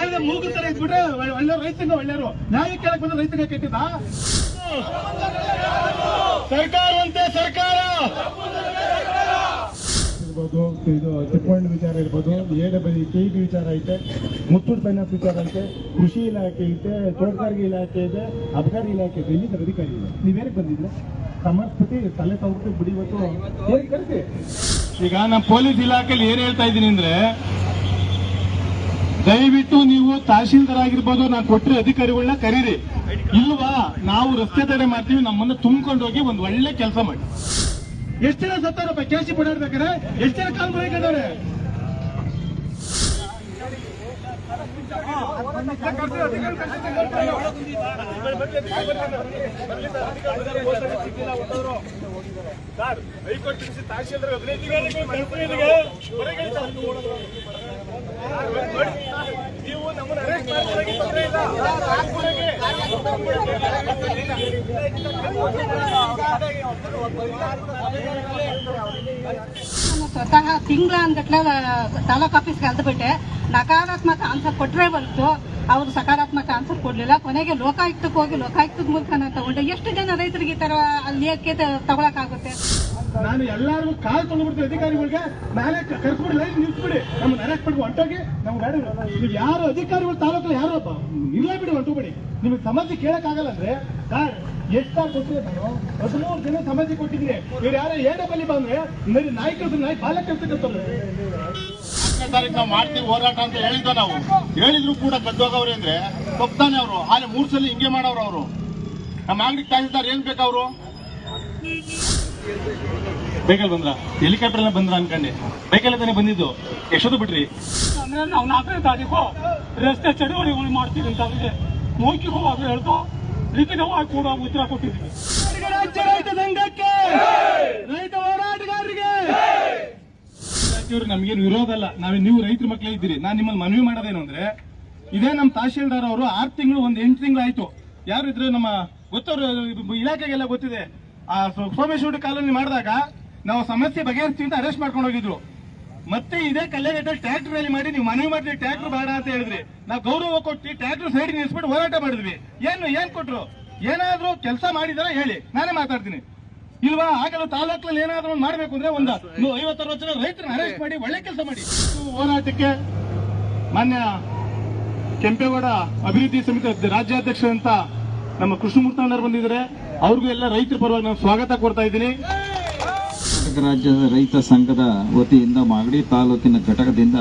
ಕೇಳಿದ್ರೆ ಮೂಗು ತರ ಇದ್ಬಿಟ್ರೆ ಒಳ್ಳೆ ರೈತಂಗ ಒಳ್ಳೆಯವರು. ನ್ಯಾಯ ಕೇಳಕ್ ಬಂದ್ರೆ ರೈತರಿಗೆ ಕೆಟ್ಟಿದ್ದ ಸರ್ಕಾರವಂತೆ ಸರ್ಕಾರ ಇರ್ಬೋದು, ಇದು ಚಿಕ್ಕಮಂಡ್ ವಿಚಾರ ಇರ್ಬೋದು, KEB ವಿಚಾರ ಐತೆ, ಮುತ್ತೂಟ್ ಫೈನಾನ್ಸ್ ವಿಚಾರ ಐತೆ, ಕೃಷಿ ಇಲಾಖೆ ಐತೆ, ತೋಟಗಾರಿಕೆ ಇಲಾಖೆ ಇದೆ, ಅಬಕಾರಿ ಇಲಾಖೆ ಇದೆ. ಇಲ್ಲಿ ಅಧಿಕಾರಿ ಇದೆ. ನೀವೇನಕ್ಕೆ ಬಂದಿದ್ರೆ ಸಮರ್ಪತಿ ತಲೆ ತಗೊಂಡು ಬಿಡಿ ಇವತ್ತು ಕರಿತೀವಿ. ಈಗ ನಮ್ಮ ಪೊಲೀಸ್ ಇಲಾಖೆಯಲ್ಲಿ ಏನ್ ಹೇಳ್ತಾ ಇದ್ದೀನಿ ಅಂದ್ರೆ, ದಯವಿಟ್ಟು ನೀವು ತಹಶೀಲ್ದಾರ್ ಆಗಿರ್ಬೋದು, ನಾನು ಕೊಟ್ಟರೆ ಅಧಿಕಾರಿಗಳನ್ನ ಕರೀರಿ. ಇಲ್ವಾ ನಾವು ರಸ್ತೆ ತಡೆ ಮಾಡ್ತೀವಿ, ನಮ್ಮನ್ನ ತುಂಬಿಕೊಂಡು ಹೋಗಿ ಒಂದು ಒಳ್ಳೆ ಕೆಲಸ ಮಾಡಿ. ಎಷ್ಟು ಜನ ಸತ್ತಾರಪ್ಪ ಕೇಸಿ ಓಡಾಡ್ಬೇಕಾರೆ, ಎಷ್ಟು ಜನ ಕಾಲ್ ಬರೀಕಂಡವ್ರೆ. ಹೈಕೋರ್ಟ್ ತಹಶೀಲ್ದಾರ್ ನೀವು ನಮ್ಮನ್ನು ಅರೆಸ್ಟ್ ಮಾಡೋಕೆ ತೊಂದರೆ ಇಲ್ಲ. ಸ್ವತಃ ತಿಂಗಳ ಅಂಗಟ್ಲೆ ತಾಲೂಕ್ ಆಫೀಸ್ಗೆ ಅಲ್ದ್ಬಿಟ್ಟೆ, ನಕಾರಾತ್ಮಕ ಆನ್ಸರ್ ಕೊಟ್ಟರೆ ಬಂತು, ಅವರು ಸಕಾರಾತ್ಮಕ ಆನ್ಸರ್ ಕೊಡ್ಲಿಲ್ಲ. ಕೊನೆಗೆ ಲೋಕಾಯುಕ್ತಕ್ಕೆ ಹೋಗಿ ಲೋಕಾಯುಕ್ತದ ಮೂಲಕ ನಾನು ತಗೊಂಡೆ. ಎಷ್ಟು ಜನ ರೈತರಿಗೆ ಈ ತರ ಅಲ್ಲಿಯಕ್ಕೆ ತಗೊಳಕಾಗುತ್ತೆ? ನಾನು ಎಲ್ಲಾರು ಕಾಲ್ ತೊಗೊಂಡ್ಬಿಡ್ತೀನಿ ಅಧಿಕಾರಿಗಳಿಗೆ, ನಾಳೆ ಕರ್ಸ್ಬಿಡಿ, ಲೈನ್ ನಿಲ್ಸ್ಬಿಡಿ, ನಮ್ಮನ್ನ ಅರೆಸ್ಟ್ ಮಾಡಿ ಹೊಂಟೋಗಿ. ನಮ್ಗೆ ಬೇಡ, ನೀವು ಯಾರು ಅಧಿಕಾರಿಗಳು ತಾಲೂಕಲ್ಲಿ ಯಾರಪ್ಪ ಇಲ್ಲ ಬಿಡಿ, ಹೊಂಟೋಗ್ಬಿಡಿ. ನಿಮಗೆ ಸಮಸ್ಯೆ ಕೇಳಕ್ಕಾಗಲ್ಲ ಅಂದ್ರೆ ಎಷ್ಟು ಕಾರ್ ಕೊಟ್ಟಿದೆ? ನಾನು 13 ಜನ ಸಮಸ್ಯೆ ಕೊಟ್ಟಿದ್ದೀನಿ. ಇವ್ರು ಯಾರು ಏಡಬಲ್ಲಿ ಬಂದ್ರೆ ನಾಯಿ ಕೆಲಸ ನಾಯಿ ಬಾಲ ಕೆಲ್ಸಕ್ಕೆ ತಾರೀಕು ನಾವು ಮಾಡ್ತೀವಿ ಹೋರಾಟ ಅಂತ ಹೇಳಿದ್ವ. ನಾವು ಹೇಳಿದ್ರು ಕೂಡ ಕದ್ದೋಗವ್ರೆ ಅಂದ್ರೆ ತಪ್ಪಾನೆ. ಅವರು ಹಾಲೆ 3 ಸಲ ಹಿಂಗೆ ಮಾಡೋರು. ಅವರು ನಮ್ಮ ಅಂಗಡಿ ತಹಸೀಲ್ದಾರ್ ಏನ್ ಬೇಕವ್ರು ಬೈಕಲ್ಲಿ ಬಂದ್ರ, ಹೆಲಿಕಾಪ್ಟರ್ ಎಲ್ಲ ಬಂದ್ರ ಅನ್ಕೊಂಡೆ. ಬೈಕಲ್ಲೇ ತಾನೇ ಬಂದಿದ್ದು. ಎಷ್ಟೊತ್ತು ಬಿಟ್ರಿ ಅಂದ್ರೆ ನಾವು 4ನೇ ತಾರೀಕು ರಸ್ತೆ ಚಳುವಳಿಗಳು ಮಾಡ್ತೀವಿ ಅಂತ ಅವರಿಗೆ ಮೌಖಿಕವಾಗಿ ಹೇಳ್ತು, ಲಿಖಿತವಾಗಿ ಕೂಡ ಉತ್ತರ ಕೊಟ್ಟಿದ್ವಿ. ರಾಜ್ಯ ರೈತ ಸಂಘಕ್ಕೆ, ರೈತ ಹೋರಾಟಗಾರರಿಗೆ ಇವ್ರು ನಮ್ಗೇನು ವಿರೋಧ ಅಲ್ಲ. ನೀವು ರೈತರ ಮಕ್ಕಳೇ ಇದ್ದೀರಿ. ನಾನು ನಿಮ್ಮಲ್ಲಿ ಮನವಿ ಮಾಡೋದೇನು ಅಂದ್ರೆ, ಇದೇ ನಮ್ಮ ತಹಶೀಲ್ದಾರ್ ಅವರು 6 ತಿಂಗಳು 8 ತಿಂಗಳು ಆಯ್ತು. ಯಾರು ಇದ್ರೆ ನಮ್ಮ ಗೊತ್ತವ್ರು, ಇಲಾಖೆಗೆಲ್ಲ ಗೊತ್ತಿದೆ. ಆ ಸೋಮೇಶ್ವರ ಕಾಲೋನಿ ಮಾಡಿದಾಗ ನಾವು ಸಮಸ್ಯೆ ಬಗೆಹರಿಸ್ತೀವಿ ಅಂತ ಅರೆಸ್ಟ್ ಮಾಡ್ಕೊಂಡು ಹೋಗಿದ್ರು. ಮತ್ತೆ ಇದೇ ಕಲ್ಯಾಣದಲ್ಲಿ ಟ್ರ್ಯಾಕ್ಟರ್ ರ್ಯಾಲಿ ಮಾಡಿ ನೀವು ಮನವಿ ಮಾಡಿದ್ರಿ, ಟ್ರ್ಯಾಕ್ಟರ್ ಬೇಡ ಅಂತ ಹೇಳಿದ್ರಿ. ನಾವು ಗೌರವ ಕೊಟ್ಟು ಟ್ರ್ಯಾಕ್ಟರ್ ಸೈಡ್ ನಿಲ್ಲಿಸ್ಬಿಟ್ಟು ಹೋರಾಟ ಮಾಡಿದ್ವಿ. ಏನ್ ಕೊಟ್ರು? ಏನಾದ್ರೂ ಕೆಲಸ ಮಾಡಿದಾರ ಹೇಳಿ, ನಾನೇ ಮಾತಾಡ್ತೀನಿ. ಇಲ್ವಾ? ಆಗಲ್ಲ. ತಾಲೂಕಲ್ಲಿ ಏನಾದ್ರೂ ಮಾಡ್ಬೇಕು ಅಂದ್ರೆ ಒಂದು 50-60 ಜನ ರೈತರನ್ನ ಅರೆಸ್ಟ್ ಮಾಡಿ ಒಳ್ಳೆ ಕೆಲಸ ಮಾಡಿ. ಹೋರಾಟಕ್ಕೆ ಮಾನ್ಯ ಕೆಂಪೇಗೌಡ ಅಭಿವೃದ್ಧಿ ಸಮಿತಿ ರಾಜ್ಯಾಧ್ಯಕ್ಷ ಅಂತ ನಮ್ಮ ಕೃಷ್ಣಮೂರ್ತಣ್ಣರು ಬಂದಿದ್ದಾರೆ. ಅವ್ರಿಗೂ ಎಲ್ಲ ರೈತರ ಪರವಾಗಿ ನಾನು ಸ್ವಾಗತ ಕೊಡ್ತಾ ಇದ್ದೀನಿ. ಕರ್ನಾಟಕ ರಾಜ್ಯದ ರೈತ ಸಂಘದ ವತಿಯಿಂದ ಮಾಗಡಿ ತಾಲೂಕಿನ ಘಟಕದಿಂದ